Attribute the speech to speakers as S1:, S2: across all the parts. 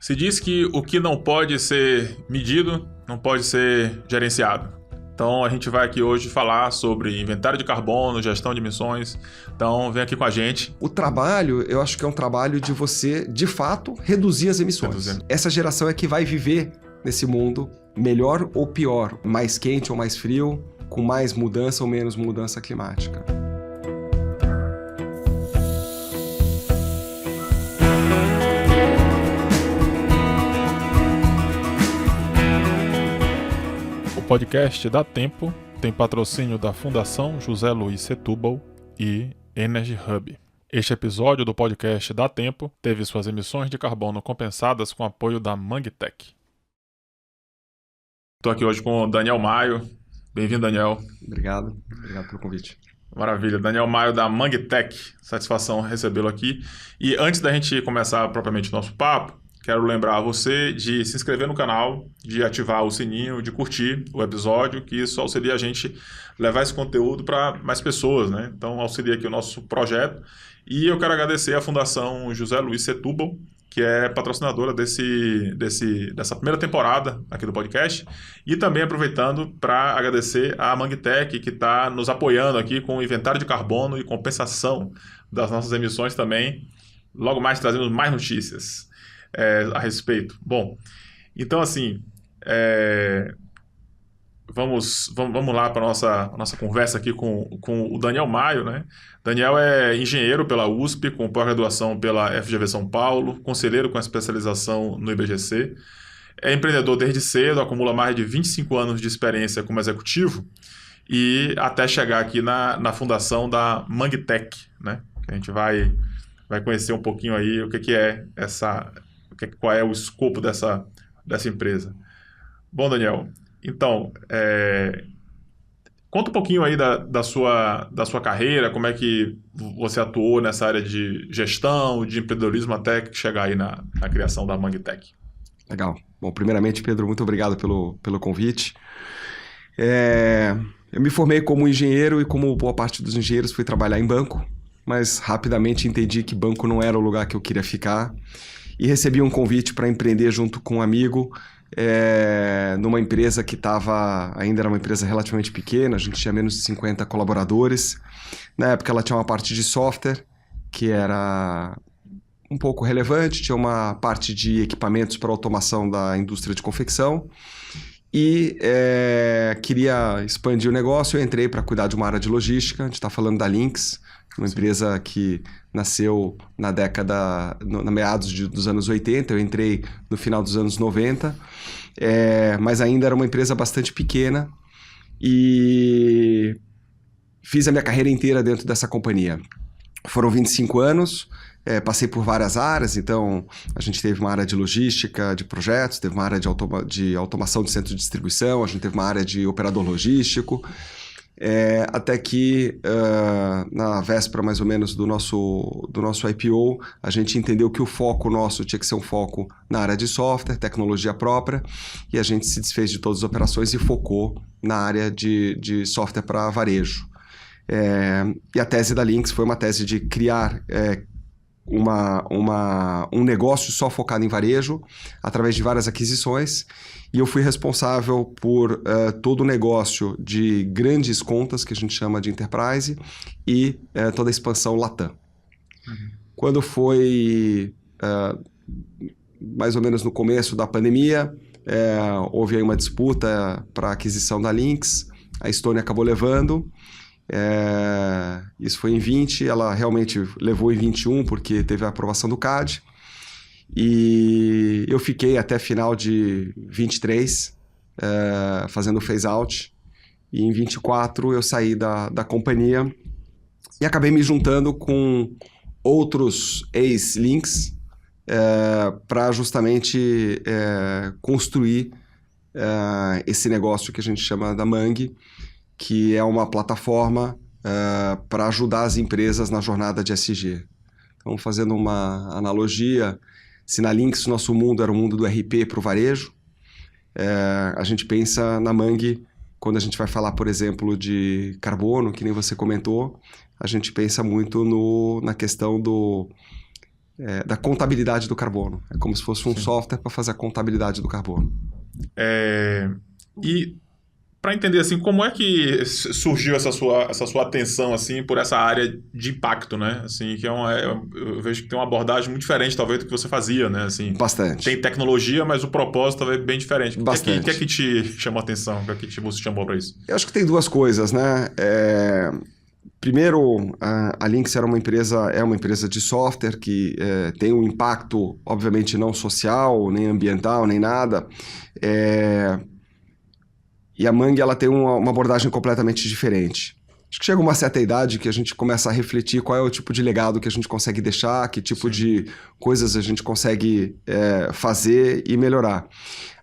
S1: Se diz que o que não pode ser medido não pode ser gerenciado. Então a gente vai aqui hoje falar sobre inventário de carbono, gestão de emissões. Então vem aqui com a gente.
S2: O trabalho, eu acho que é um trabalho de você, de fato, reduzir as emissões. Essa geração é que vai viver nesse mundo melhor ou pior, mais quente ou mais frio, com mais mudança ou menos mudança climática.
S1: O podcast Dá Tempo tem patrocínio da Fundação José Luiz Setúbal e Energy Hub. Este episódio do podcast Dá Tempo teve suas emissões de carbono compensadas com apoio da Mangtech. Estou aqui hoje com o Daniel Maio. Bem-vindo, Daniel.
S2: Obrigado pelo convite.
S1: Maravilha. Daniel Maio da Mangtech. Satisfação recebê-lo aqui. E antes da gente começar propriamente o nosso papo, quero lembrar você de se inscrever no canal, de ativar o sininho, de curtir o episódio, que isso auxilia a gente levar esse conteúdo para mais pessoas, né? Então auxilia aqui o nosso projeto. E eu quero agradecer à Fundação José Luiz Setúbal, que é patrocinadora dessa primeira temporada aqui do podcast. E também aproveitando para agradecer à Mangtech, que está nos apoiando aqui com o inventário de carbono e compensação das nossas emissões também. Logo mais trazemos mais notícias a respeito. Bom, então assim, vamos lá para a nossa conversa aqui com o Daniel Maio, né? Daniel é engenheiro pela USP, com pós-graduação pela FGV São Paulo, conselheiro com especialização no IBGC, é empreendedor desde cedo, acumula mais de 25 anos de experiência como executivo e até chegar aqui na fundação da Mangtech, né? A gente vai conhecer um pouquinho aí o que é qual é o escopo dessa empresa. Bom, Daniel, então, conta um pouquinho aí da sua carreira, como é que você atuou nessa área de gestão, de empreendedorismo, até chegar aí na criação da Mangtech.
S2: Legal. Bom, primeiramente, Pedro, muito obrigado pelo convite. Eu me formei como engenheiro e, como boa parte dos engenheiros, fui trabalhar em banco, mas rapidamente entendi que banco não era o lugar que eu queria ficar e recebi um convite para empreender junto com um amigo numa empresa que ainda era uma empresa relativamente pequena, a gente tinha menos de 50 colaboradores. Na época ela tinha uma parte de software que era um pouco relevante, tinha uma parte de equipamentos para automação da indústria de confecção e queria expandir o negócio. Eu entrei para cuidar de uma área de logística. A gente está falando da Lynx, uma empresa que nasceu na meados dos anos 80, eu entrei no final dos anos 90, mas ainda era uma empresa bastante pequena e fiz a minha carreira inteira dentro dessa companhia. Foram 25 anos, passei por várias áreas, então a gente teve uma área de logística, de projetos, teve uma área de automação de centro de distribuição, a gente teve uma área de operador logístico, até que na véspera mais ou menos do nosso IPO, a gente entendeu que o foco nosso tinha que ser um foco na área de software, tecnologia própria, e a gente se desfez de todas as operações e focou na área de software para varejo. E a tese da Lynx foi uma tese de criar um negócio só focado em varejo, através de várias aquisições, e eu fui responsável por todo o negócio de grandes contas, que a gente chama de enterprise, e toda a expansão Latam. Uhum. Quando foi mais ou menos no começo da pandemia, houve aí uma disputa para a aquisição da Lynx, a Estônia acabou levando. Isso foi em 20, ela realmente levou em 21 porque teve a aprovação do CAD, e eu fiquei até final de 23 fazendo phase out, e em 24 eu saí da companhia e acabei me juntando com outros ex-Lynx para justamente construir esse negócio que a gente chama da Mang, que é uma plataforma para ajudar as empresas na jornada de ESG. Então, fazendo uma analogia, se na Lynx nosso mundo era o mundo do RP para o varejo, a gente pensa na Mang, quando a gente vai falar, por exemplo, de carbono, que nem você comentou, a gente pensa muito na questão da contabilidade do carbono. É como se fosse um software para fazer a contabilidade do carbono.
S1: E para entender assim, como é que surgiu essa sua atenção assim por essa área de impacto, né? Assim, que eu vejo que tem uma abordagem muito diferente talvez do que você fazia, né? Assim,
S2: Bastante.
S1: tem tecnologia, mas o propósito talvez é bem diferente.
S2: Bastante.
S1: O que é que te chamou a atenção? O que é que você chamou para isso?
S2: Eu acho que tem duas coisas, né? Primeiro, a Lynx é uma empresa de software que tem um impacto, obviamente, não social, nem ambiental, nem nada. E a Mangue, ela tem uma abordagem completamente diferente. Acho que chega uma certa idade que a gente começa a refletir qual é o tipo de legado que a gente consegue deixar, que tipo de coisas a gente consegue fazer e melhorar.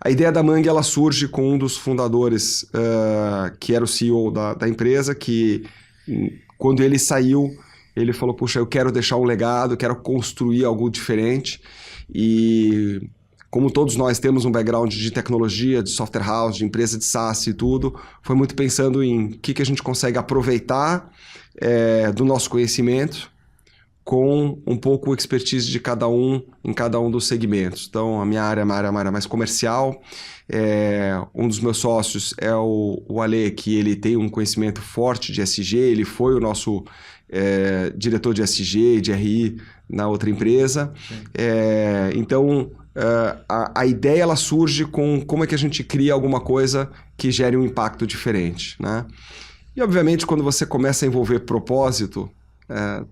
S2: A ideia da Mangue, ela surge com um dos fundadores, que era o CEO da empresa, que quando ele saiu, ele falou, puxa, eu quero deixar um legado, quero construir algo diferente. E como todos nós temos um background de tecnologia, de software house, de empresa de SaaS e tudo, foi muito pensando em o que a gente consegue aproveitar do nosso conhecimento com um pouco expertise de cada um em cada um dos segmentos. Então, a minha área é uma área mais comercial. Um dos meus sócios é o Ale, que ele tem um conhecimento forte de SG, ele foi o nosso diretor de SG e de RI na outra empresa. Então, a ideia ela surge com como é que a gente cria alguma coisa que gere um impacto diferente, né? E, obviamente, quando você começa a envolver propósito,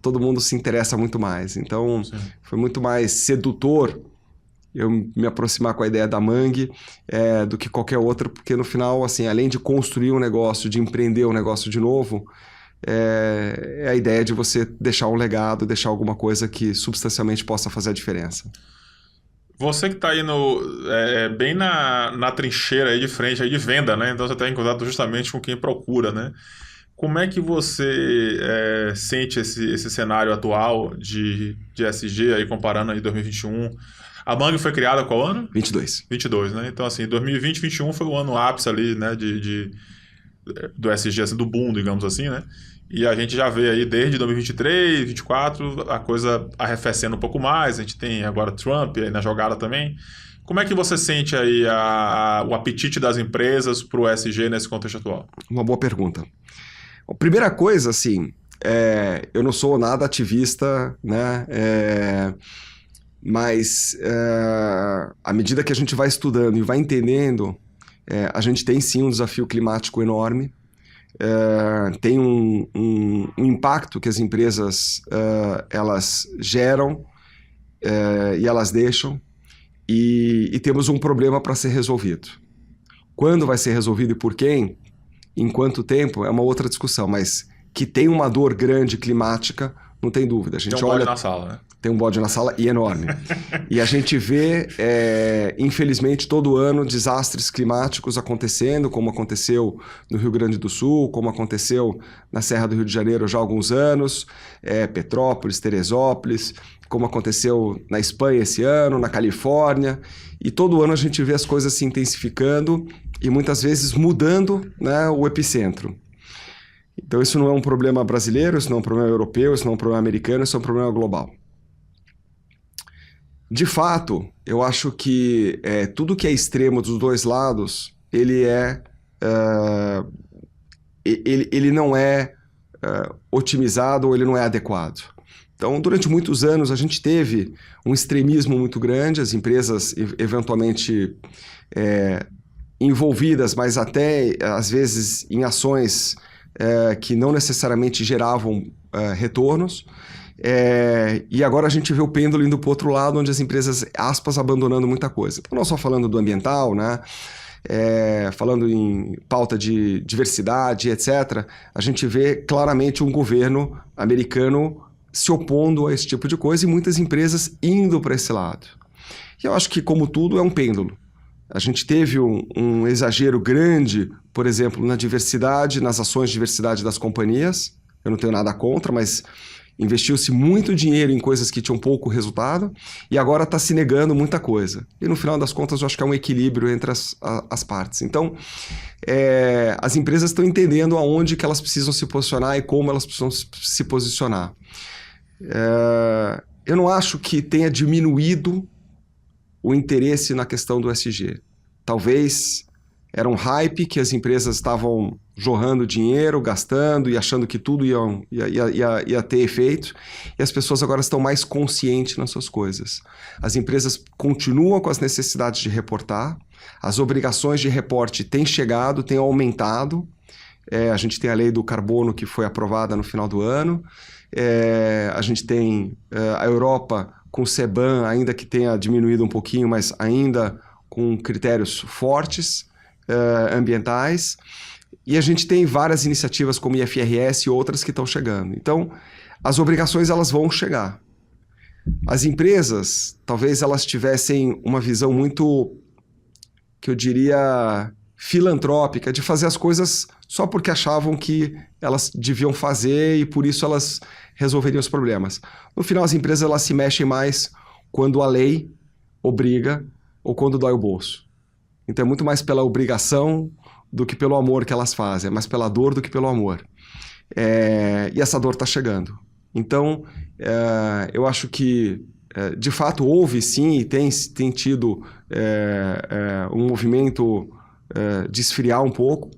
S2: todo mundo se interessa muito mais. Então, foi muito mais sedutor eu me aproximar com a ideia da Mangue do que qualquer outra, porque no final, assim, além de construir um negócio, de empreender um negócio de novo, é a ideia de você deixar um legado, deixar alguma coisa que substancialmente possa fazer a diferença.
S1: Você que está aí bem na trincheira aí de frente, aí de venda, né? Então você está em contato justamente com quem procura, né? Como é que você sente esse cenário atual de SG, aí comparando aí 2021? A Mangue foi criada qual ano?
S2: 22.
S1: 22, né? Então, assim, 2020 e 2021 foi o ano ápice ali, né? Do SG, assim, do boom, digamos assim, né? E a gente já vê aí desde 2023, 2024, a coisa arrefecendo um pouco mais. A gente tem agora Trump aí na jogada também. Como é que você sente aí o apetite das empresas para o SG nesse contexto atual?
S2: Uma boa pergunta. A primeira coisa, assim, eu não sou nada ativista, né? Mas à medida que a gente vai estudando e vai entendendo, a gente tem sim um desafio climático enorme. Tem um impacto que as empresas elas geram e elas deixam, e temos um problema para ser resolvido. Quando vai ser resolvido e por quem, em quanto tempo, é uma outra discussão, mas que tem uma dor grande climática, não tem dúvida. A gente
S1: tem um bode na sala, né?
S2: Tem um bode na sala e enorme. E a gente vê, infelizmente, todo ano desastres climáticos acontecendo, como aconteceu no Rio Grande do Sul, como aconteceu na Serra do Rio de Janeiro já há alguns anos, Petrópolis, Teresópolis, como aconteceu na Espanha esse ano, na Califórnia. E todo ano a gente vê as coisas se intensificando e muitas vezes mudando, né, o epicentro. Então isso não é um problema brasileiro, isso não é um problema europeu, isso não é um problema americano, isso é um problema global. De fato, eu acho que tudo que é extremo dos dois lados, ele não é otimizado ou ele não é adequado. Então, durante muitos anos, a gente teve um extremismo muito grande, as empresas eventualmente envolvidas, mas até, às vezes, em ações que não necessariamente geravam retornos. E agora a gente vê o pêndulo indo para o outro lado, onde as empresas, aspas, abandonando muita coisa. Então, não só falando do ambiental, né? Falando em pauta de diversidade, etc., a gente vê claramente um governo americano se opondo a esse tipo de coisa e muitas empresas indo para esse lado. E eu acho que, como tudo, é um pêndulo. A gente teve um exagero grande, por exemplo, na diversidade, nas ações de diversidade das companhias. Eu não tenho nada contra, mas investiu-se muito dinheiro em coisas que tinham pouco resultado e agora está se negando muita coisa. E no final das contas, eu acho que é um equilíbrio entre as partes. Então, as empresas estão entendendo aonde que elas precisam se posicionar e como elas precisam se posicionar. eu não acho que tenha diminuído o interesse na questão do ESG. Talvez era um hype que as empresas estavam jorrando dinheiro, gastando e achando que tudo ia ter efeito, e as pessoas agora estão mais conscientes nas suas coisas. As empresas continuam com as necessidades de reportar, as obrigações de reporte têm chegado, têm aumentado. A gente tem a lei do carbono que foi aprovada no final do ano, a gente tem a Europa com o CBAM, ainda que tenha diminuído um pouquinho, mas ainda com critérios fortes ambientais, e a gente tem várias iniciativas como IFRS e outras que estão chegando. Então, as obrigações elas vão chegar. As empresas, talvez elas tivessem uma visão muito, que eu diria, filantrópica, de fazer as coisas só porque achavam que elas deviam fazer e por isso elas resolveriam os problemas. No final, as empresas elas se mexem mais quando a lei obriga ou quando dói o bolso. Então é muito mais pela obrigação do que pelo amor que elas fazem, é mais pela dor do que pelo amor. E essa dor está chegando. Então, eu acho que, de fato, houve sim e tem tido um movimento de esfriar um pouco,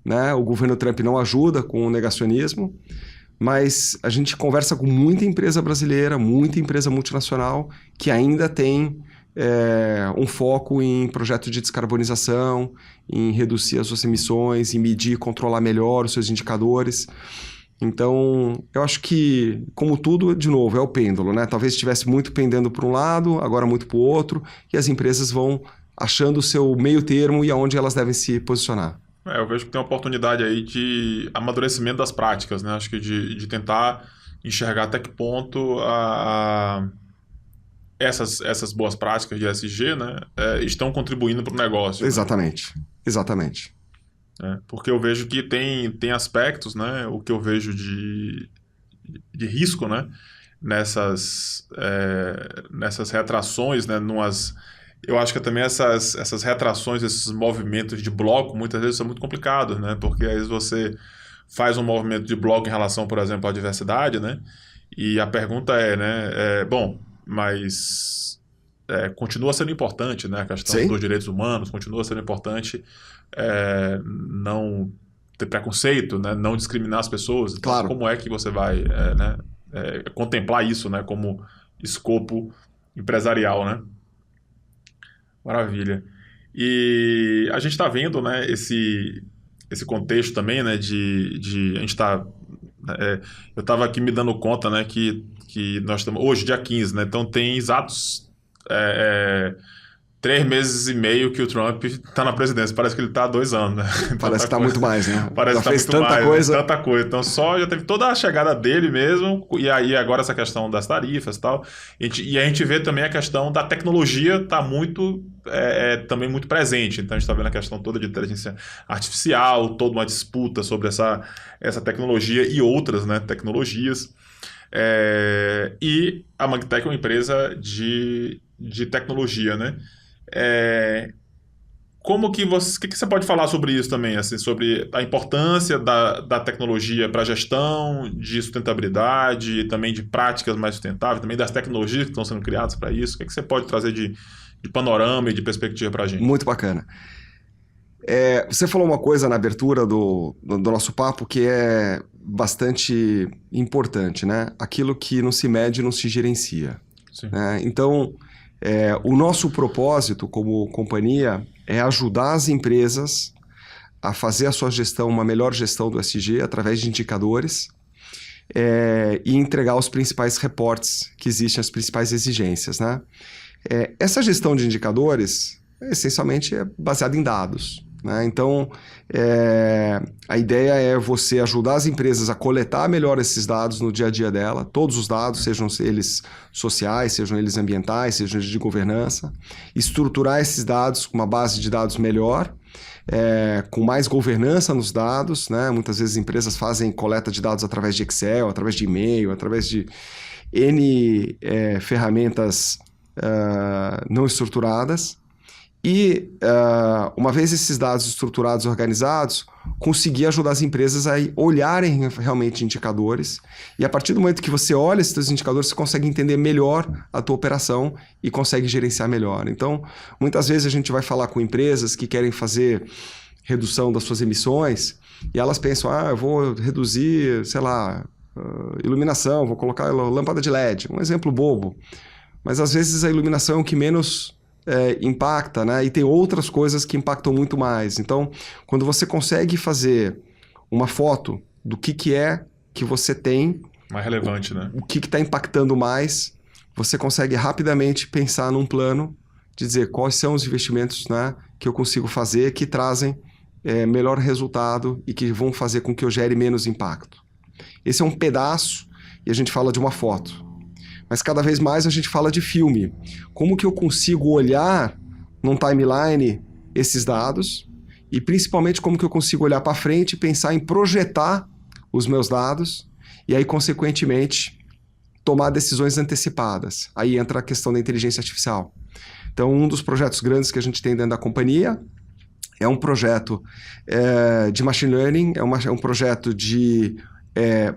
S2: né? O governo Trump não ajuda com o negacionismo, mas a gente conversa com muita empresa brasileira, muita empresa multinacional que ainda tem um foco em projeto de descarbonização, em reduzir as suas emissões, em medir e controlar melhor os seus indicadores. Então, eu acho que, como tudo, de novo, é o pêndulo, né? Talvez estivesse muito pendendo para um lado, agora muito para o outro, e as empresas vão achando o seu meio termo e aonde elas devem se posicionar.
S1: Eu vejo que tem uma oportunidade aí de amadurecimento das práticas, né? Acho que de tentar enxergar até que ponto essas boas práticas de ESG, né, estão contribuindo para o negócio.
S2: Exatamente, né? Exatamente.
S1: Porque eu vejo que tem aspectos, né, o que eu vejo de risco, né, nessas retrações, né, eu acho que também essas retrações, esses movimentos de bloco, muitas vezes são muito complicados, né, porque às vezes você faz um movimento de bloco em relação, por exemplo, à diversidade, né, e a pergunta bom, mas continua sendo importante, né? A questão
S2: Sim.
S1: dos direitos humanos continua sendo importante, não ter preconceito, né? Não discriminar as pessoas. Então,
S2: claro.
S1: Como é que você vai contemplar isso, né? Como escopo empresarial, né? Maravilha. E a gente está vendo, né? Esse contexto também, né? A gente está... eu estava aqui me dando conta, né? Que nós estamos hoje, dia 15, né? Então tem exatos 3 meses e meio que o Trump está na presidência. Parece que ele está há 2 anos, né?
S2: Parece que está muito mais, né?
S1: Parece
S2: já
S1: que
S2: fez
S1: está muito
S2: tanta
S1: mais,
S2: coisa.
S1: Né? Tanta coisa. Então já teve toda a chegada dele mesmo, e aí agora essa questão das tarifas e tal. E a gente vê também a questão da tecnologia está também muito presente. Então a gente está vendo a questão toda de inteligência artificial, toda uma disputa sobre essa tecnologia e outras, né, tecnologias. E a Magtech é uma empresa de tecnologia, né? O que você pode falar sobre isso também, assim, sobre a importância da tecnologia para a gestão de sustentabilidade, também de práticas mais sustentáveis, também das tecnologias que estão sendo criadas para isso? O que você pode trazer de panorama e de perspectiva para a gente?
S2: Muito bacana. Você falou uma coisa na abertura do nosso papo que é bastante importante, né? Aquilo que não se mede não se gerencia.
S1: Sim.
S2: Né? Então, o nosso propósito como companhia é ajudar as empresas a fazer a sua gestão, uma melhor gestão do ESG através de indicadores e entregar os principais reportes que existem, as principais exigências. Né? Essa gestão de indicadores, essencialmente, é baseada em dados. Né? Então, a ideia é você ajudar as empresas a coletar melhor esses dados no dia a dia dela, todos os dados, sejam eles sociais, sejam eles ambientais, sejam eles de governança, estruturar esses dados com uma base de dados melhor, com mais governança nos dados. Né? Muitas vezes empresas fazem coleta de dados através de Excel, através de e-mail, através de N ferramentas não estruturadas. E, uma vez esses dados estruturados e organizados, conseguir ajudar as empresas a olharem realmente indicadores. E a partir do momento que você olha esses indicadores, você consegue entender melhor a tua operação e consegue gerenciar melhor. Então, muitas vezes a gente vai falar com empresas que querem fazer redução das suas emissões e elas pensam, eu vou reduzir, sei lá, iluminação, vou colocar lâmpada de LED. Um exemplo bobo. Mas às vezes a iluminação é o que menos impacta, né? E tem outras coisas que impactam muito mais. Então, quando você consegue fazer uma foto do que é que você tem...
S1: Mais relevante, né?
S2: O que está impactando mais, você consegue rapidamente pensar num plano de dizer quais são os investimentos, né, que eu consigo fazer que trazem melhor resultado e que vão fazer com que eu gere menos impacto. Esse é um pedaço e a gente fala de uma foto. Mas cada vez mais a gente fala de filme. Como que eu consigo olhar num timeline esses dados e principalmente como que eu consigo olhar para frente e pensar em projetar os meus dados e aí, consequentemente, tomar decisões antecipadas. Aí entra a questão da inteligência artificial. Então, um dos projetos grandes que a gente tem dentro da companhia é um projeto de machine learning, é um projeto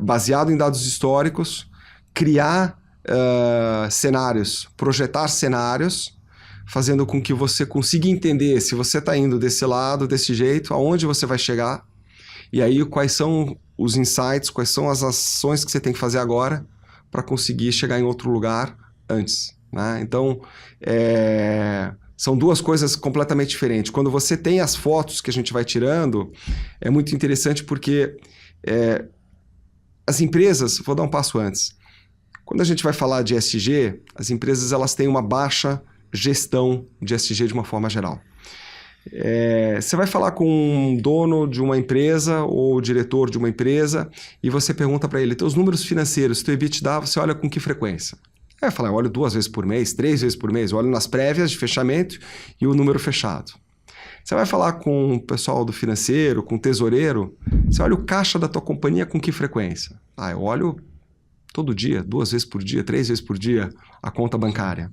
S2: baseado em dados históricos, criar cenários, projetar cenários, fazendo com que você consiga entender se você está indo desse lado, desse jeito, aonde você vai chegar, e aí quais são os insights, quais são as ações que você tem que fazer agora para conseguir chegar em outro lugar antes, né? Então, são duas coisas completamente diferentes. Quando você tem as fotos que a gente vai tirando, é muito interessante porque as empresas, vou dar um passo antes, quando a gente vai falar de ESG, as empresas elas têm uma baixa gestão de ESG de uma forma geral. Você vai falar com um dono de uma empresa ou diretor de uma empresa e você pergunta para ele, teus números financeiros, teu EBITDA, você olha com que frequência? Fala, eu olho 2 vezes por mês, 3 vezes por mês, eu olho nas prévias de fechamento e o número fechado. Você vai falar com o pessoal do financeiro, com o tesoureiro, você olha o caixa da tua companhia com que frequência? Eu olho todo dia, 2 vezes por dia, 3 vezes por dia, a conta bancária.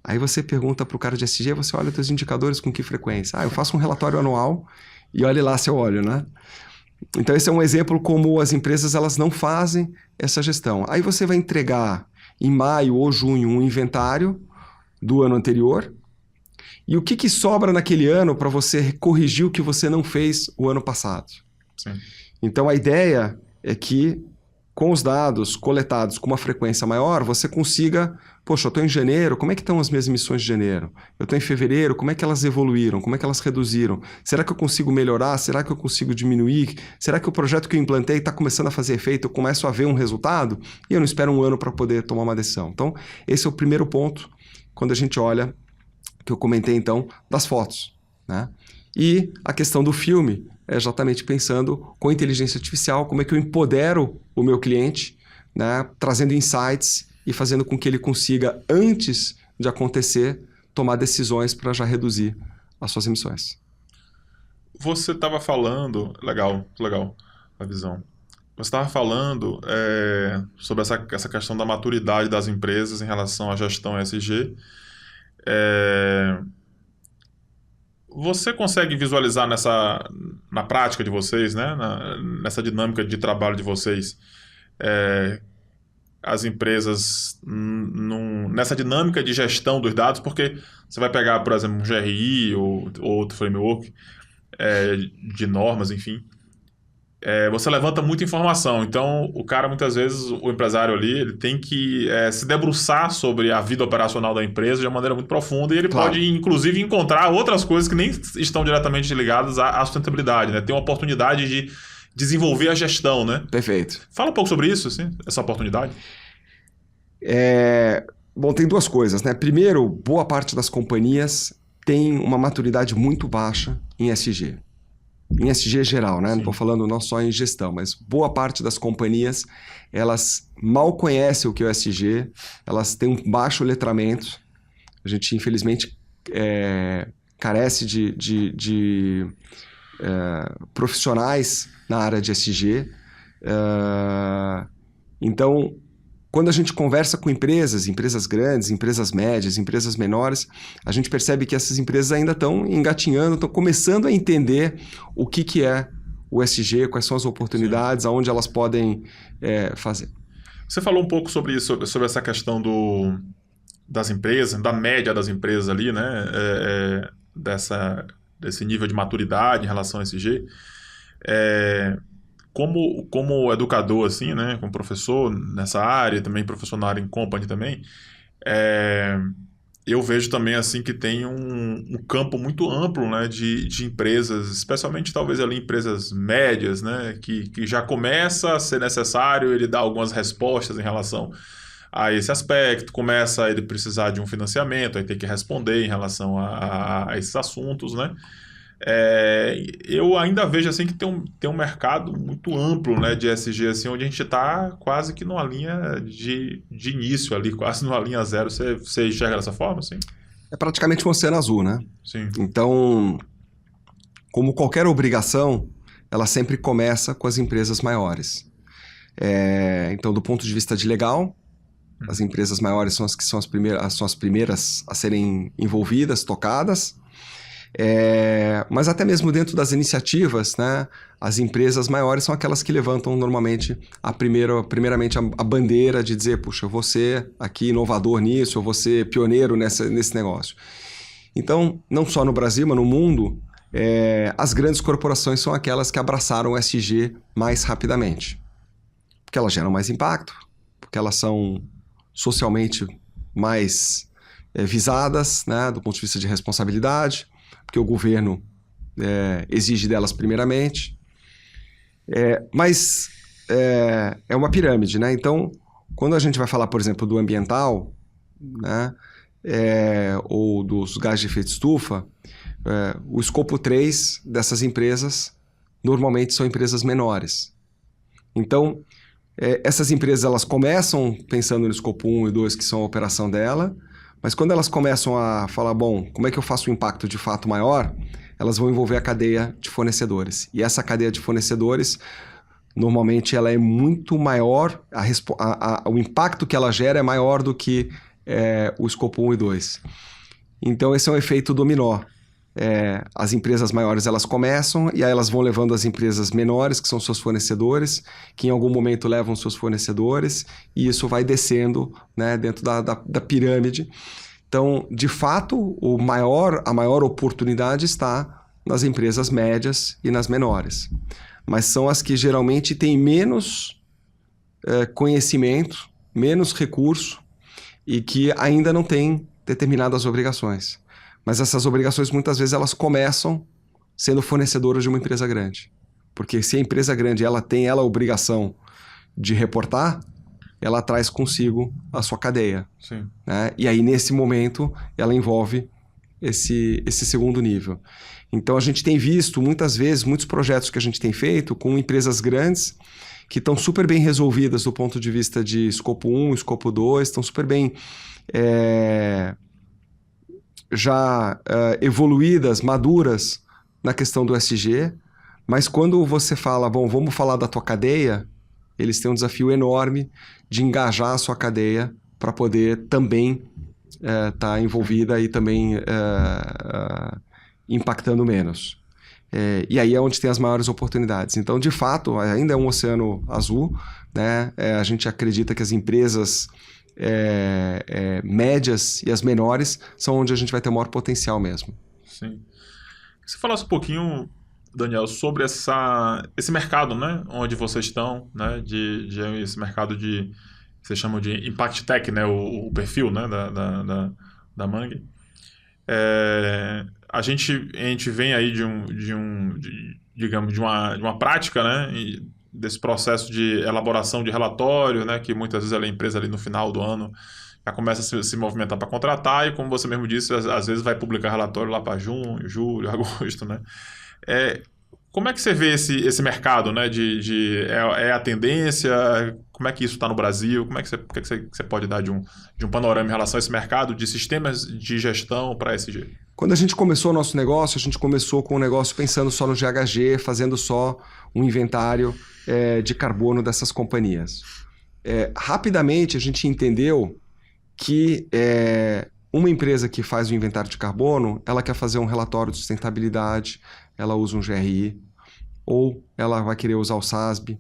S2: Aí você pergunta para o cara de ESG, você olha os teus indicadores com que frequência? Eu faço um relatório anual e olhe lá se eu olho, né? Então esse é um exemplo como as empresas elas não fazem essa gestão. Aí você vai entregar em maio ou junho um inventário do ano anterior e o que sobra naquele ano para você corrigir o que você não fez o ano passado.
S1: Sim.
S2: Então a ideia é que com os dados coletados com uma frequência maior, você consiga, poxa, eu estou em janeiro, como é que estão as minhas emissões de janeiro? Eu estou em fevereiro, como é que elas evoluíram? Como é que elas reduziram? Será que eu consigo melhorar? Será que eu consigo diminuir? Será que o projeto que eu implantei está começando a fazer efeito? Eu começo a ver um resultado? E eu não espero um ano para poder tomar uma decisão. Então, esse é o primeiro ponto, quando a gente olha, que eu comentei então, das fotos, né? E a questão do filme é exatamente pensando com inteligência artificial, como é que eu empodero o meu cliente, né, trazendo insights e fazendo com que ele consiga, antes de acontecer, tomar decisões para já reduzir as suas emissões.
S1: Você estava falando... Legal a visão. Você estava falando sobre essa questão da maturidade das empresas em relação à gestão ESG. Você consegue visualizar na prática de vocês, né? Nessa dinâmica de trabalho de vocês, as empresas nessa dinâmica de gestão dos dados? Porque você vai pegar, por exemplo, um GRI ou outro framework de normas, enfim. Você levanta muita informação, então o cara, muitas vezes, o empresário ali, ele tem que se debruçar sobre a vida operacional da empresa de uma maneira muito profunda e ele
S2: Claro.
S1: pode, inclusive, encontrar outras coisas que nem estão diretamente ligadas à sustentabilidade, né? Tem uma oportunidade de desenvolver a gestão, né?
S2: Perfeito.
S1: Fala um pouco sobre isso, assim, essa oportunidade.
S2: Bom, tem duas coisas, né? Primeiro, boa parte das companhias tem uma maturidade muito baixa em ESG. Em ESG geral, né? Não estou falando não só em gestão, mas boa parte das companhias, elas mal conhecem o que é o ESG, elas têm um baixo letramento. A gente, infelizmente, carece de profissionais na área de ESG. Então, quando a gente conversa com empresas grandes, empresas médias, empresas menores, a gente percebe que essas empresas ainda estão engatinhando, estão começando a entender o que é o ESG, quais são as oportunidades, aonde elas podem fazer.
S1: Você falou um pouco sobre isso, sobre essa questão das empresas, da média das empresas ali, né? Desse nível de maturidade em relação ao ESG. Como educador, assim, né? Como professor nessa área, também professor na área em company também, eu vejo também assim que tem um campo muito amplo, né, de empresas, especialmente talvez ali empresas médias, né, que já começa a ser necessário ele dar algumas respostas em relação a esse aspecto, começa a ele precisar de um financiamento, aí tem que responder em relação a esses assuntos, né? Eu ainda vejo assim que tem um mercado muito amplo, né, de ESG, assim, onde a gente está quase que numa linha de início ali, quase numa linha zero. Você enxerga dessa forma, assim?
S2: É praticamente um oceano azul, né?
S1: Sim.
S2: Então, como qualquer obrigação, ela sempre começa com as empresas maiores. Então, do ponto de vista de legal, as empresas maiores são as primeiras a serem envolvidas, tocadas. Mas até mesmo dentro das iniciativas, né, as empresas maiores são aquelas que levantam normalmente primeiramente a bandeira de dizer, puxa, eu vou ser aqui inovador nisso, eu vou ser pioneiro nesse negócio. Então, não só no Brasil, mas no mundo, as grandes corporações são aquelas que abraçaram o ESG mais rapidamente. Porque elas geram mais impacto, porque elas são socialmente mais visadas, né, do ponto de vista de responsabilidade, porque o governo exige delas primeiramente. Mas é uma pirâmide, né? Então, quando a gente vai falar, por exemplo, do ambiental, né, ou dos gases de efeito estufa, o escopo 3 dessas empresas normalmente são empresas menores. Então, essas empresas elas começam pensando no escopo 1 e 2, que são a operação dela, mas quando elas começam a falar, bom, como é que eu faço um impacto de fato maior, elas vão envolver a cadeia de fornecedores. E essa cadeia de fornecedores, normalmente, ela é muito maior, o impacto que ela gera é maior do que o escopo 1 e 2. Então, esse é um efeito dominó. As empresas maiores elas começam e aí elas vão levando as empresas menores, que são seus fornecedores, que em algum momento levam seus fornecedores, e isso vai descendo, né, dentro da pirâmide. Então, de fato, a maior oportunidade está nas empresas médias e nas menores. Mas são as que geralmente têm menos conhecimento, menos recurso e que ainda não têm determinadas obrigações. Mas essas obrigações, muitas vezes, elas começam sendo fornecedoras de uma empresa grande. Porque se a empresa grande ela tem a obrigação de reportar, ela traz consigo a sua cadeia.
S1: Sim.
S2: Né? E aí, nesse momento, ela envolve esse segundo nível. Então, a gente tem visto, muitas vezes, muitos projetos que a gente tem feito com empresas grandes que estão super bem resolvidas do ponto de vista de escopo 1, escopo 2, estão super bem já evoluídas, maduras na questão do ESG, mas quando você fala, bom, vamos falar da tua cadeia, eles têm um desafio enorme de engajar a sua cadeia para poder também estar envolvida e também impactando menos. E aí é onde tem as maiores oportunidades. Então, de fato, ainda é um oceano azul, né? A gente acredita que as empresas médias e as menores são onde a gente vai ter o maior potencial mesmo.
S1: Sim. Você falasse um pouquinho, Daniel, sobre esse mercado, né, onde vocês estão, né, esse mercado que vocês chamam de Impact Tech, né, o perfil, né, da Mangue. A gente vem aí digamos, de uma prática, né, desse processo de elaboração de relatório, né, que muitas vezes a empresa ali no final do ano já começa a se movimentar para contratar e, como você mesmo disse, às vezes vai publicar relatório lá para junho, julho, agosto, né? Como é que você vê esse mercado, né? A tendência? Como é que isso está no Brasil? Como é que você pode dar de um panorama em relação a esse mercado de sistemas de gestão para ESG?
S2: Quando a gente começou o nosso negócio, a gente começou com um negócio pensando só no GHG, fazendo só um inventário de carbono dessas companhias. rapidamente a gente entendeu que uma empresa que faz o inventário de carbono, ela quer fazer um relatório de sustentabilidade, ela usa um GRI, ou ela vai querer usar o SASB,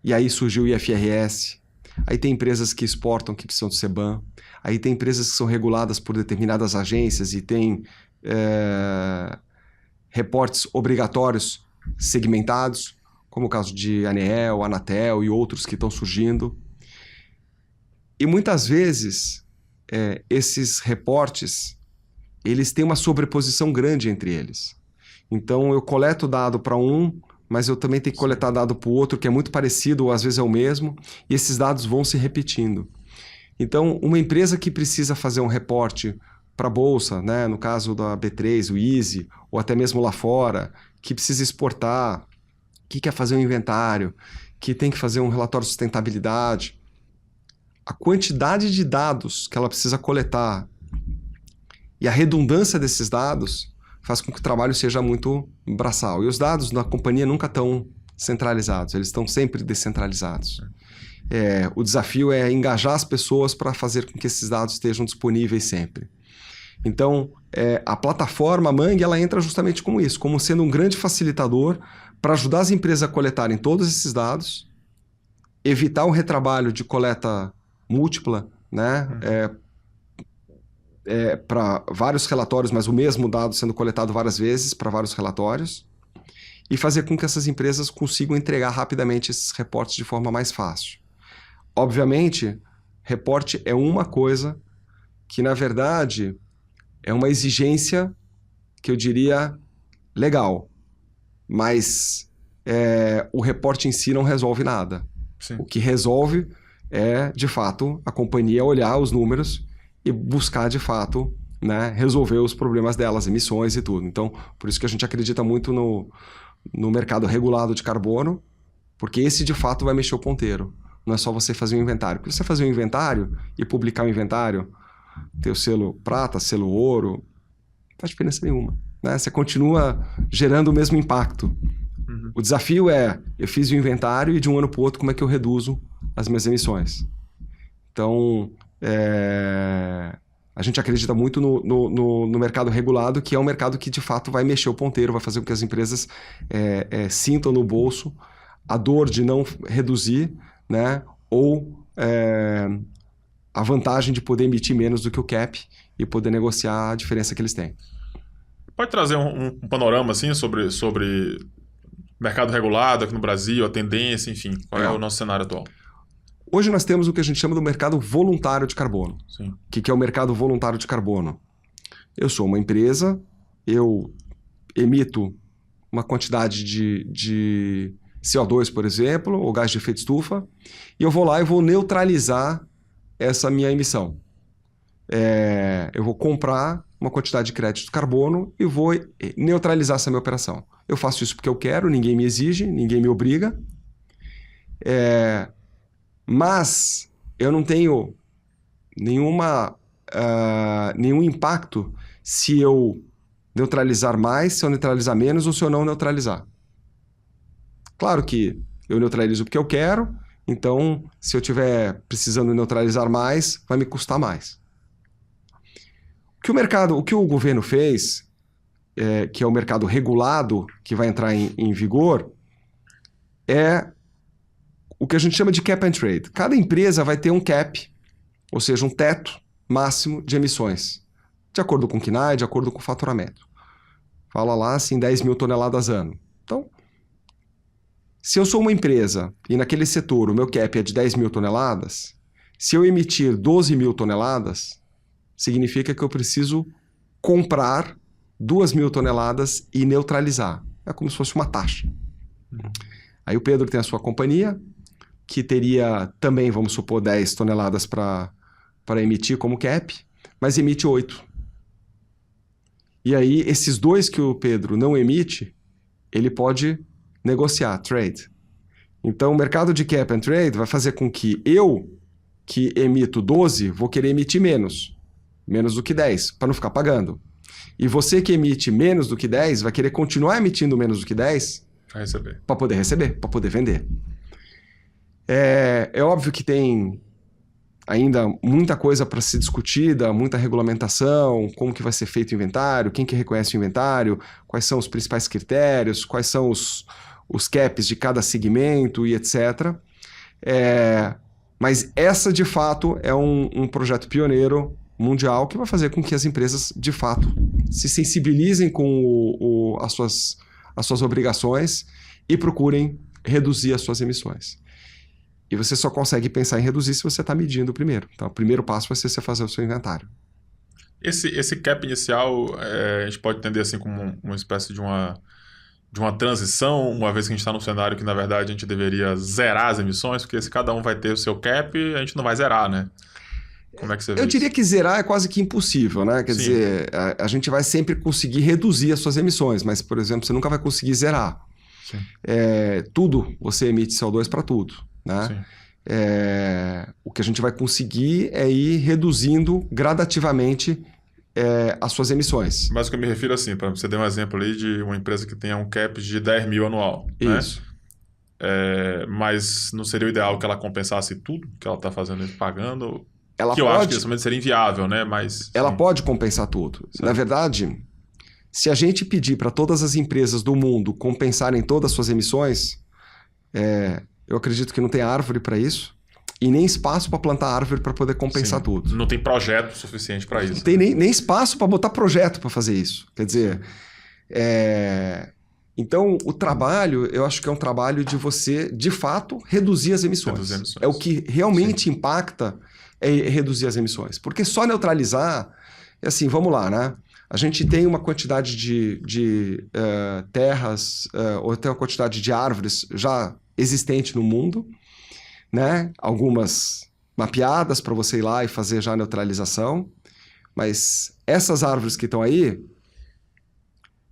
S2: e aí surgiu o IFRS, aí tem empresas que exportam que precisam do CBAM, aí tem empresas que são reguladas por determinadas agências e tem reportes obrigatórios segmentados, como o caso de ANEEL, Anatel e outros que estão surgindo. E muitas vezes esses reportes, eles têm uma sobreposição grande entre eles. Então eu coleto dado para um, mas eu também tenho que coletar dado para o outro, que é muito parecido ou às vezes é o mesmo, e esses dados vão se repetindo. Então uma empresa que precisa fazer um reporte para a Bolsa, né, no caso da B3, o Easy, ou até mesmo lá fora, que precisa exportar, que quer fazer um inventário, que tem que fazer um relatório de sustentabilidade, a quantidade de dados que ela precisa coletar e a redundância desses dados faz com que o trabalho seja muito braçal. E os dados na companhia nunca estão centralizados, eles estão sempre descentralizados. O desafio é engajar as pessoas para fazer com que esses dados estejam disponíveis sempre. Então, a plataforma Mangue, ela entra justamente como isso, como sendo um grande facilitador para ajudar as empresas a coletarem todos esses dados, evitar o retrabalho de coleta múltipla, né? Para vários relatórios, mas o mesmo dado sendo coletado várias vezes para vários relatórios, e fazer com que essas empresas consigam entregar rapidamente esses reportes de forma mais fácil. Obviamente, reporte é uma coisa que, na verdade, é uma exigência que eu diria legal, mas o reporte em si não resolve nada.
S1: Sim.
S2: O que resolve é, de fato, a companhia olhar os números e buscar, de fato, né, resolver os problemas delas, emissões e tudo. Então, por isso que a gente acredita muito no mercado regulado de carbono, porque esse, de fato, vai mexer o ponteiro. Não é só você fazer um inventário. Porque você fazer um inventário e publicar um inventário, ter o selo prata, selo ouro, não faz diferença nenhuma, né? Você continua gerando o mesmo impacto.
S1: Uhum.
S2: O desafio é, eu fiz o inventário e de um ano para o outro, como é que eu reduzo as minhas emissões? Então, a gente acredita muito no mercado regulado, que é um mercado que, de fato, vai mexer o ponteiro, vai fazer com que as empresas sintam no bolso a dor de não reduzir, né? Ou a vantagem de poder emitir menos do que o cap e poder negociar a diferença que eles têm.
S1: Pode trazer um panorama assim, sobre mercado regulado aqui no Brasil, a tendência, enfim, qual é o nosso cenário atual?
S2: Hoje nós temos o que a gente chama do mercado voluntário de carbono.
S1: Sim.
S2: O que é o mercado voluntário de carbono? Eu sou uma empresa, eu emito uma quantidade de CO2, por exemplo, ou gás de efeito estufa, e eu vou lá e vou neutralizar essa minha emissão. Eu vou comprar uma quantidade de crédito de carbono e vou neutralizar essa minha operação. Eu faço isso porque eu quero, ninguém me exige, ninguém me obriga. Mas eu não tenho nenhum impacto se eu neutralizar mais, se eu neutralizar menos ou se eu não neutralizar. Claro que eu neutralizo porque eu quero, então se eu estiver precisando neutralizar mais, vai me custar mais. O que o governo fez, que é o mercado regulado, que vai entrar em vigor, é o que a gente chama de cap and trade. Cada empresa vai ter um cap, ou seja, um teto máximo de emissões, de acordo com o CNAE, de acordo com o faturamento. Fala lá, assim, 10 mil toneladas ano. Então, se eu sou uma empresa e naquele setor o meu cap é de 10 mil toneladas, se eu emitir 12 mil toneladas, significa que eu preciso comprar 2 mil toneladas e neutralizar. É como se fosse uma taxa. Aí o Pedro tem a sua companhia, que teria também, vamos supor, 10 toneladas para emitir como cap, mas emite 8. E aí, esses 2 que o Pedro não emite, ele pode negociar, trade. Então, o mercado de cap and trade vai fazer com que eu, que emito 12, vou querer emitir menos do que 10, para não ficar pagando. E você que emite menos do que 10, vai querer continuar emitindo menos do que 10
S1: para receber.
S2: Para poder receber, para poder vender. É óbvio que tem ainda muita coisa para ser discutida, muita regulamentação, como que vai ser feito o inventário, quem que reconhece o inventário, quais são os principais critérios, quais são os caps de cada segmento e etc. Mas essa, de fato, é um projeto pioneiro mundial que vai fazer com que as empresas, de fato, se sensibilizem com as suas obrigações e procurem reduzir as suas emissões. E você só consegue pensar em reduzir se você está medindo primeiro. Então, o primeiro passo vai ser você fazer o seu inventário.
S1: Esse cap inicial, a gente pode entender assim como uma espécie de uma transição, uma vez que a gente está num cenário que, na verdade, a gente deveria zerar as emissões, porque se cada um vai ter o seu cap, a gente não vai zerar, né? Como é que você vê
S2: Eu diria
S1: isso?
S2: que zerar é quase que impossível, né? Quer dizer, a gente vai sempre conseguir reduzir as suas emissões, mas, por exemplo, você nunca vai conseguir zerar.
S1: Sim.
S2: Tudo, você emite CO2 para tudo, né?
S1: Sim.
S2: O que a gente vai conseguir é ir reduzindo gradativamente as suas emissões.
S1: Mas o que eu me refiro assim, para você dar um exemplo aí de uma empresa que tenha um cap de 10 mil anual, né?
S2: Isso.
S1: Mas não seria o ideal que ela compensasse tudo que ela está fazendo e pagando?
S2: Ela
S1: que eu acho que
S2: pode,
S1: isso também seria inviável, né? Mas,
S2: ela
S1: sim.
S2: pode compensar tudo.
S1: Certo.
S2: Na verdade, se a gente pedir para todas as empresas do mundo compensarem todas as suas emissões, eu acredito que não tem árvore para isso e nem espaço para plantar árvore para poder compensar
S1: Sim.
S2: tudo.
S1: Não tem projeto suficiente para isso.
S2: Não tem nem espaço para botar projeto para fazer isso. Quer dizer, então o trabalho, eu acho que é um trabalho de você, de fato, reduzir as emissões. É o que realmente impacta reduzir as emissões. Porque só neutralizar, assim, vamos lá, né? A gente tem uma quantidade de terras, ou tem uma quantidade de árvores já existente no mundo, né? Algumas mapeadas para você ir lá e fazer já a neutralização, mas essas árvores que estão aí,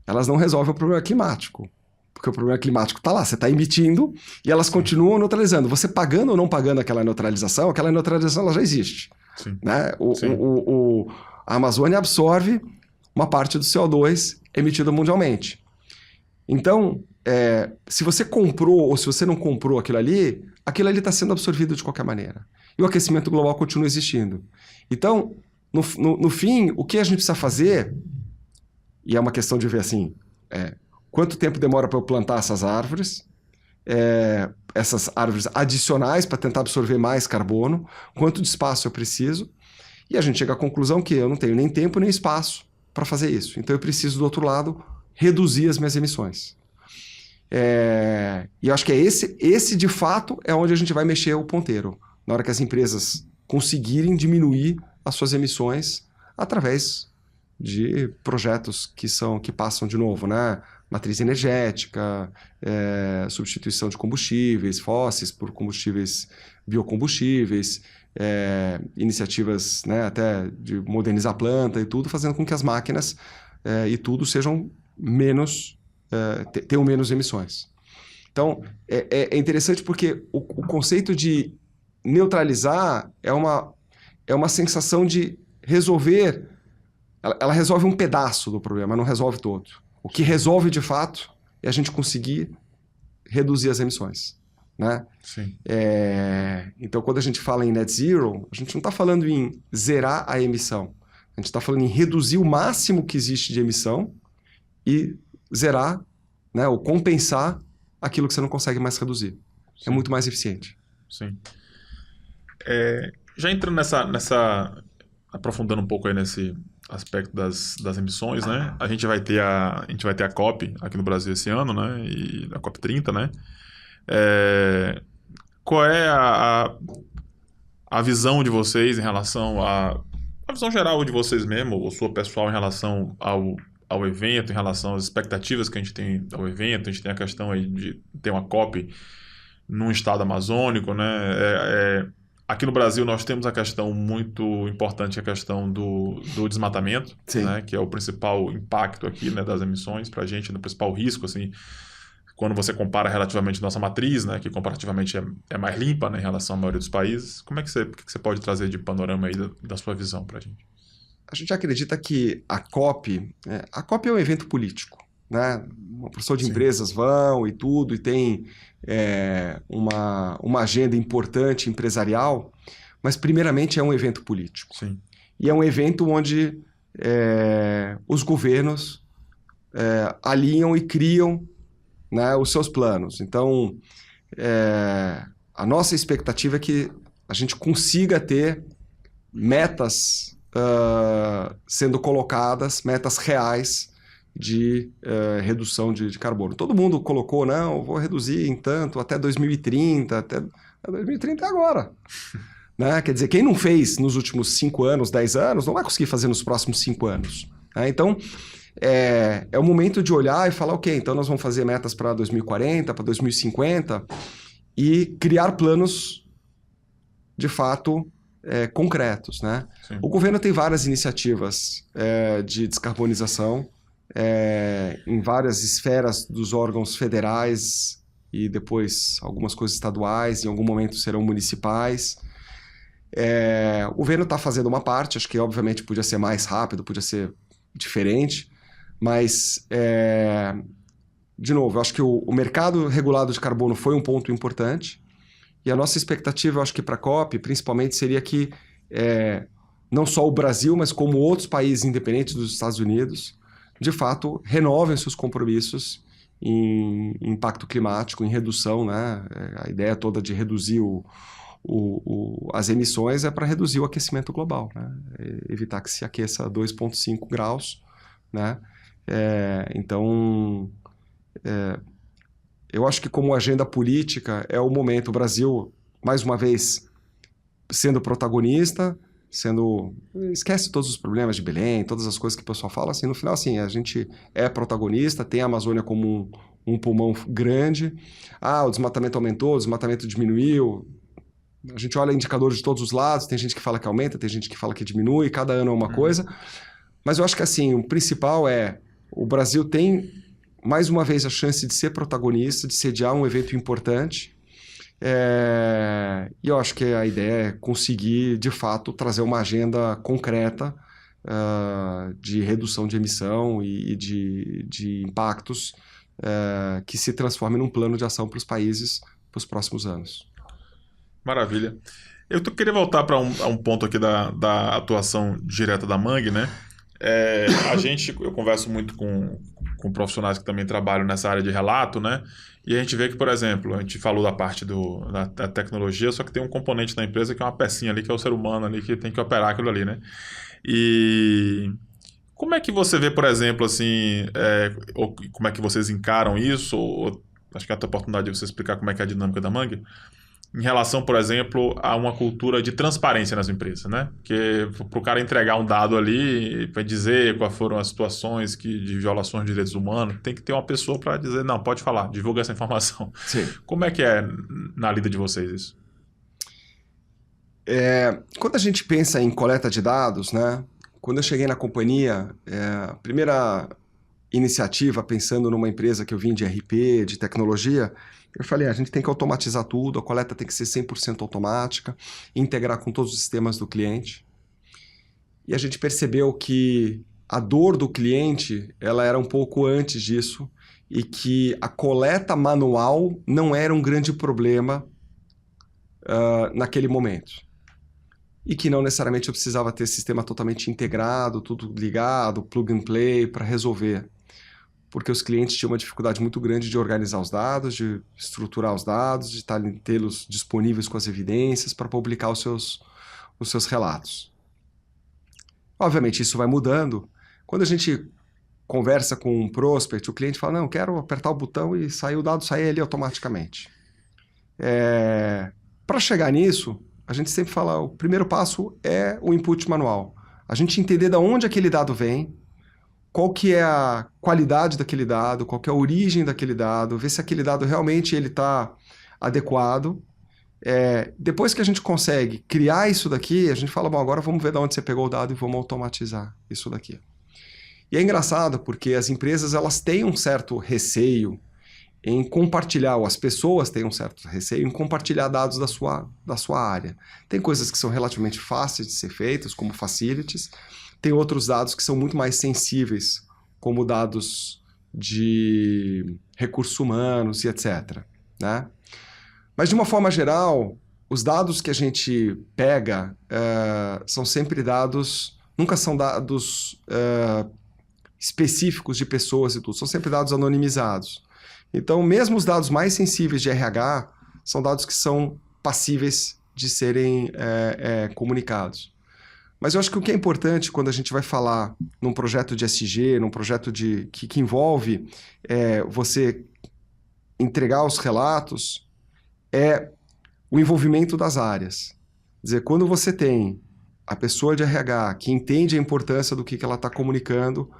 S2: elas não resolvem o problema climático, porque o problema climático está lá, você está emitindo e elas continuam neutralizando. Você pagando ou não pagando aquela neutralização ela já existe.
S1: Sim.
S2: Né?
S1: Sim.
S2: A Amazônia absorve uma parte do CO2 emitido mundialmente. Então, se você comprou ou se você não comprou aquilo ali está sendo absorvido de qualquer maneira. E o aquecimento global continua existindo. Então, no fim, o que a gente precisa fazer, e é uma questão de ver assim, quanto tempo demora para eu plantar essas árvores adicionais para tentar absorver mais carbono, quanto de espaço eu preciso, e a gente chega à conclusão que eu não tenho nem tempo nem espaço para fazer isso. Então eu preciso, do outro lado, reduzir as minhas emissões. E eu acho que esse de fato é onde a gente vai mexer o ponteiro, na hora que as empresas conseguirem diminuir as suas emissões através de projetos que passam de novo, né? Matriz energética, substituição de combustíveis fósseis por combustíveis biocombustíveis, iniciativas, né, até de modernizar a planta e tudo, fazendo com que as máquinas e tudo sejam tenham menos emissões. Então, é interessante porque o conceito de neutralizar é uma sensação de resolver. Ela resolve um pedaço do problema, não resolve todo. O que resolve, de fato, é a gente conseguir reduzir as emissões. Né?
S1: Sim.
S2: Então, quando a gente fala em net zero, a gente não está falando em zerar a emissão. A gente está falando em reduzir o máximo que existe de emissão e zerar, né, ou compensar aquilo que você não consegue mais reduzir.
S1: Sim.
S2: É muito mais eficiente.
S1: Sim. Já entrando aprofundando um pouco aí nesse aspecto das emissões, né? A gente vai ter a COP aqui no Brasil esse ano, né? E a COP 30, né? Qual é a visão de vocês em relação a visão geral de vocês mesmo, ou sua pessoal em relação ao evento, em relação às expectativas que a gente tem ao evento? A gente tem a questão aí de ter uma COP num estado amazônico, né? Aqui no Brasil nós temos a questão muito importante, a questão do desmatamento, né, que é o principal impacto aqui, né, das emissões para a gente, o principal risco, assim, quando você compara relativamente nossa matriz, né, que comparativamente é mais limpa, né, em relação à maioria dos países. O que você pode trazer de panorama aí da sua visão para a gente?
S2: A gente acredita que a COP é um evento político. né? Uma porção de
S1: Sim.
S2: empresas vão e tudo, e tem uma agenda importante empresarial, mas primeiramente é um evento político.
S1: Sim.
S2: E é um evento onde os governos alinham e criam, né, os seus planos. Então, a nossa expectativa é que a gente consiga ter metas sendo colocadas, metas reais de redução de carbono. Todo mundo colocou, não, eu vou reduzir em tanto até 2030, até 2030 é agora. Né? Quer dizer, quem não fez nos últimos 5 anos, 10 anos, não vai conseguir fazer nos próximos 5 anos. Né? Então, é o momento de olhar e falar, ok, então nós vamos fazer metas para 2040, para 2050 e criar planos, de fato, concretos. Né? O governo tem várias iniciativas de descarbonização em várias esferas dos órgãos federais e depois algumas coisas estaduais, em algum momento serão municipais. O governo está fazendo uma parte, acho que obviamente podia ser mais rápido, podia ser diferente, mas, de novo, eu acho que o mercado regulado de carbono foi um ponto importante e a nossa expectativa, eu acho que para a COP, principalmente, seria que não só o Brasil, mas como outros países independentes dos Estados Unidos, de fato, renovem seus compromissos em impacto climático, em redução, né? A ideia toda de reduzir as emissões é para reduzir o aquecimento global, né? Evitar que se aqueça 2,5 graus, né? Então, eu acho que como agenda política é o momento, o Brasil, mais uma vez, sendo protagonista, esquece todos os problemas de Belém, todas as coisas que o pessoal fala, assim, no final, assim, a gente é protagonista, tem a Amazônia como um pulmão grande, o desmatamento aumentou, o desmatamento diminuiu, a gente olha indicadores de todos os lados, tem gente que fala que aumenta, tem gente que fala que diminui, cada ano é uma coisa, mas eu acho que, assim, o principal o Brasil tem, mais uma vez, a chance de ser protagonista, de sediar um evento importante. E eu acho que a ideia é conseguir, de fato, trazer uma agenda concreta de redução de emissão e de impactos que se transforme num plano de ação para os países para os próximos anos.
S1: Maravilha. Eu queria voltar para um ponto aqui da atuação direta da Mangue, né? Eu converso muito com profissionais que também trabalham nessa área de relato, né? E a gente vê que, por exemplo, a gente falou da parte da tecnologia, só que tem um componente da empresa que é uma pecinha ali, que é o ser humano ali, que tem que operar aquilo ali, né? E como é que você vê, por exemplo, assim, ou como é que vocês encaram isso, ou acho que é a oportunidade de você explicar como é que é a dinâmica da Mangue, em relação, por exemplo, a uma cultura de transparência nas empresas, né? Porque para o cara entregar um dado ali, para dizer quais foram as situações de violações de direitos humanos, tem que ter uma pessoa para dizer, não, pode falar, divulga essa informação.
S2: Sim.
S1: Como é que é na lida de vocês isso?
S2: Quando a gente pensa em coleta de dados, né? Quando eu cheguei na companhia, a primeira iniciativa, pensando numa empresa que eu vim de RP, de tecnologia, eu falei, a gente tem que automatizar tudo, a coleta tem que ser 100% automática, integrar com todos os sistemas do cliente. E a gente percebeu que a dor do cliente, ela era um pouco antes disso, e que a coleta manual não era um grande problema naquele momento. E que não necessariamente eu precisava ter sistema totalmente integrado, tudo ligado, plug and play, para resolver. Porque os clientes tinham uma dificuldade muito grande de organizar os dados, de estruturar os dados, de tê-los disponíveis com as evidências para publicar os seus relatos. Obviamente, isso vai mudando. Quando a gente conversa com um prospect, o cliente fala, não, quero apertar o botão e sair o dado, sair ali automaticamente. Para chegar nisso, a gente sempre fala, o primeiro passo é o input manual. A gente entender de onde aquele dado vem, qual que é a qualidade daquele dado, qual que é a origem daquele dado, ver se aquele dado realmente está adequado. Depois que a gente consegue criar isso daqui, a gente fala, bom, agora vamos ver de onde você pegou o dado e vamos automatizar isso daqui. E é engraçado porque as empresas elas têm um certo receio em compartilhar, ou as pessoas têm um certo receio em compartilhar dados da sua área. Tem coisas que são relativamente fáceis de ser feitas, como facilities, tem outros dados que são muito mais sensíveis, como dados de recursos humanos e etc. Né? Mas, de uma forma geral, os dados que a gente pega são sempre dados, nunca são dados específicos de pessoas e tudo, são sempre dados anonimizados. Então, mesmo os dados mais sensíveis de RH são dados que são passíveis de serem comunicados. Mas eu acho que o que é importante quando a gente vai falar num projeto de SG, num projeto que envolve você entregar os relatos, é o envolvimento das áreas. Quer dizer, quando você tem a pessoa de RH que entende a importância do que ela está comunicando,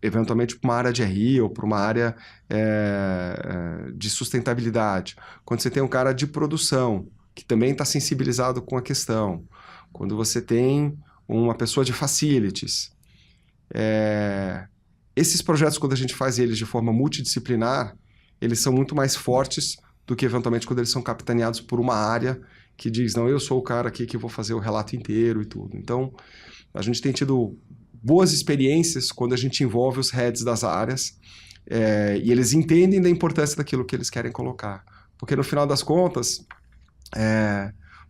S2: eventualmente para uma área de RI ou para uma área de sustentabilidade. Quando você tem um cara de produção, que também está sensibilizado com a questão. Quando você tem uma pessoa de facilities. Esses projetos, quando a gente faz eles de forma multidisciplinar, eles são muito mais fortes do que, eventualmente, quando eles são capitaneados por uma área que diz, não, eu sou o cara aqui que vou fazer o relato inteiro e tudo. Então, a gente tem tido boas experiências quando a gente envolve os heads das áreas e eles entendem da importância daquilo que eles querem colocar. Porque, no final das contas,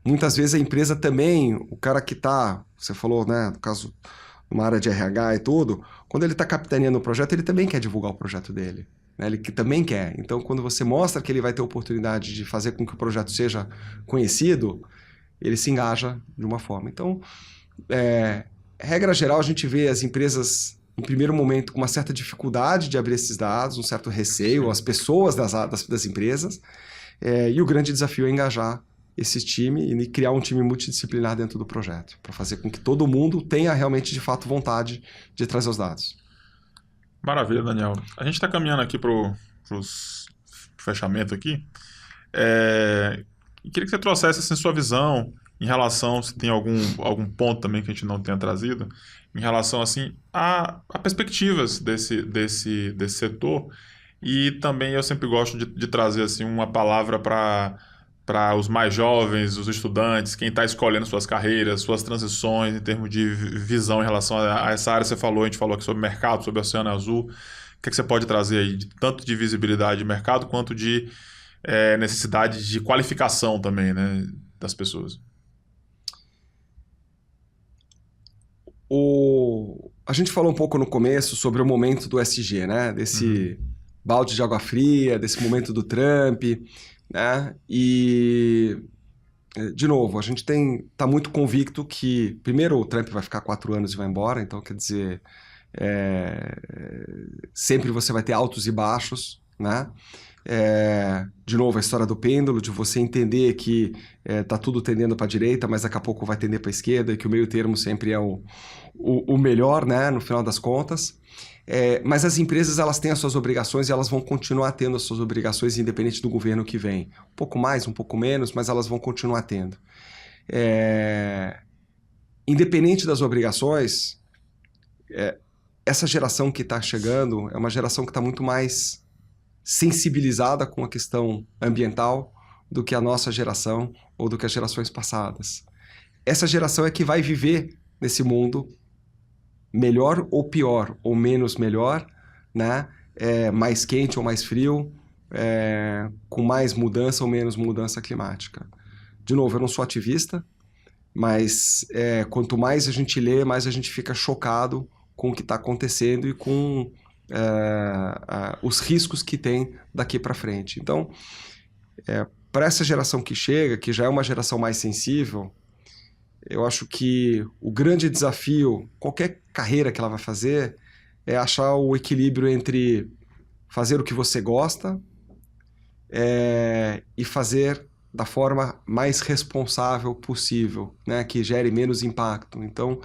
S2: muitas vezes a empresa também, o cara que está, você falou, né, no caso, numa área de RH e tudo, quando ele está capitaneando o projeto, ele também quer divulgar o projeto dele. Ele que também quer. Então, quando você mostra que ele vai ter oportunidade de fazer com que o projeto seja conhecido, ele se engaja de uma forma. Então, regra geral, a gente vê as empresas, em primeiro momento, com uma certa dificuldade de abrir esses dados, um certo receio, as pessoas das empresas, e o grande desafio é engajar esse time e criar um time multidisciplinar dentro do projeto, para fazer com que todo mundo tenha realmente, de fato, vontade de trazer os dados.
S1: Maravilha, Daniel. A gente está caminhando aqui para o fechamento aqui. Queria que você trouxesse assim, sua visão em relação, se tem algum ponto também que a gente não tenha trazido, em relação assim, a perspectivas desse setor. E também eu sempre gosto de trazer assim, uma palavra para os mais jovens, os estudantes, quem está escolhendo suas carreiras, suas transições em termos de visão em relação a essa área. Você falou, a gente falou aqui sobre mercado, sobre o Oceano Azul. O que você pode trazer aí, tanto de visibilidade de mercado, quanto de necessidade de qualificação também, né, das pessoas?
S2: A gente falou um pouco no começo sobre o momento do SG, né? Desse balde de água fria, desse momento do Trump, né? E, de novo, a gente está muito convicto que, primeiro, o Trump vai ficar 4 anos e vai embora, então, quer dizer, sempre você vai ter altos e baixos, né? De novo, a história do pêndulo, de você entender que está tudo tendendo para a direita, mas daqui a pouco vai tender para a esquerda, e que o meio termo sempre é o melhor, né? No final das contas. Mas as empresas, elas têm as suas obrigações e elas vão continuar tendo as suas obrigações independente do governo que vem. Um pouco mais, um pouco menos, mas elas vão continuar tendo. Independente das obrigações, essa geração que está chegando é uma geração que está muito mais sensibilizada com a questão ambiental do que a nossa geração ou do que as gerações passadas. Essa geração é que vai viver nesse mundo melhor ou pior, ou menos melhor, né? Mais quente ou mais frio, com mais mudança ou menos mudança climática. De novo, eu não sou ativista, mas quanto mais a gente lê, mais a gente fica chocado com o que está acontecendo e com os riscos que tem daqui para frente. Então, para essa geração que chega, que já é uma geração mais sensível, eu acho que o grande desafio, qualquer carreira que ela vai fazer, é achar o equilíbrio entre fazer o que você gosta e fazer da forma mais responsável possível, né? Que gere menos impacto. Então,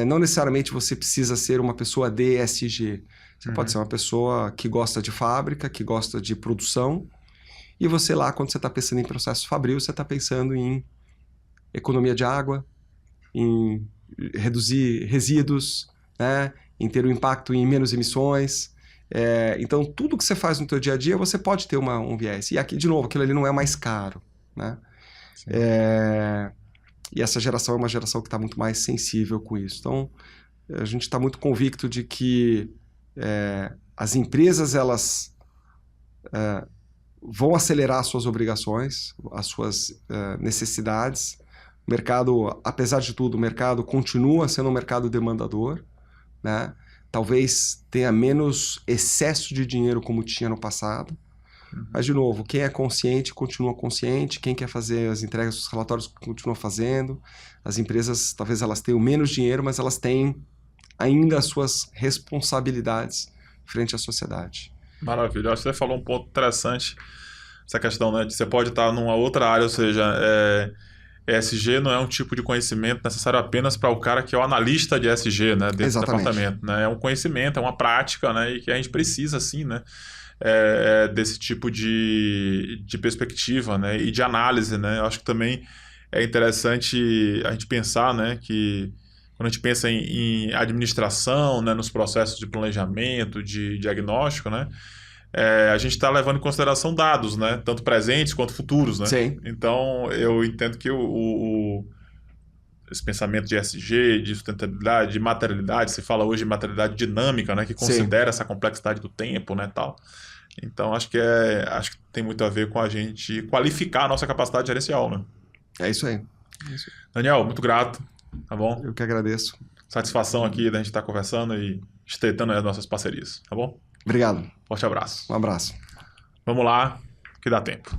S2: não necessariamente você precisa ser uma pessoa de ESG. Você pode ser uma pessoa que gosta de fábrica, que gosta de produção, e você lá, quando você está pensando em processo fabril, você está pensando em economia de água, em reduzir resíduos, né? Em ter um impacto em menos emissões. Então, tudo que você faz no seu dia a dia, você pode ter um viés. E aqui, de novo, aquilo ali não é mais caro, né? E essa geração é uma geração que está muito mais sensível com isso. Então, a gente está muito convicto de que As empresas, elas vão acelerar suas obrigações, as suas necessidades. O mercado, apesar de tudo, o mercado continua sendo um mercado demandador, né? Talvez tenha menos excesso de dinheiro como tinha no passado. Mas, de novo, quem é consciente, continua consciente. Quem quer fazer as entregas dos relatórios, continua fazendo. As empresas, talvez elas tenham menos dinheiro, mas elas têm ainda as suas responsabilidades frente à sociedade.
S1: Maravilha. Acho que você falou um ponto interessante, essa questão, né, de você pode estar numa outra área, ou seja, ESG não é um tipo de conhecimento necessário apenas para o cara que é o analista de ESG, né, dentro do departamento, né? É um conhecimento, é uma prática, né, e que a gente precisa, sim, né, desse tipo de perspectiva, né, e de análise, né? Eu acho que também é interessante a gente pensar, né, que quando a gente pensa em administração, né, nos processos de planejamento, de diagnóstico, né, a gente está levando em consideração dados, né, tanto presentes quanto futuros, né?
S2: Sim.
S1: Então, eu entendo que esse pensamento de ESG, de sustentabilidade, de materialidade, se fala hoje de materialidade dinâmica, né, que considera essa complexidade do tempo, né, tal. Então, acho que tem muito a ver com a gente qualificar a nossa capacidade gerencial, né?
S2: É isso aí.
S1: Daniel, muito grato, tá bom?
S2: Eu que agradeço.
S1: Satisfação aqui da gente estar conversando e estreitando as nossas parcerias, tá bom?
S2: Obrigado.
S1: Forte abraço.
S2: Um abraço.
S1: Vamos lá, que dá tempo.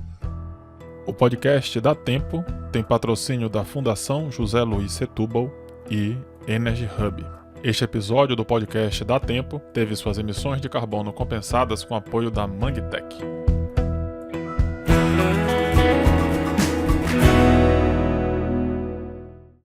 S1: O podcast Dá Tempo tem patrocínio da Fundação José Luiz Setúbal e Energy Hub. Este episódio do podcast Dá Tempo teve suas emissões de carbono compensadas com apoio da Mangtech.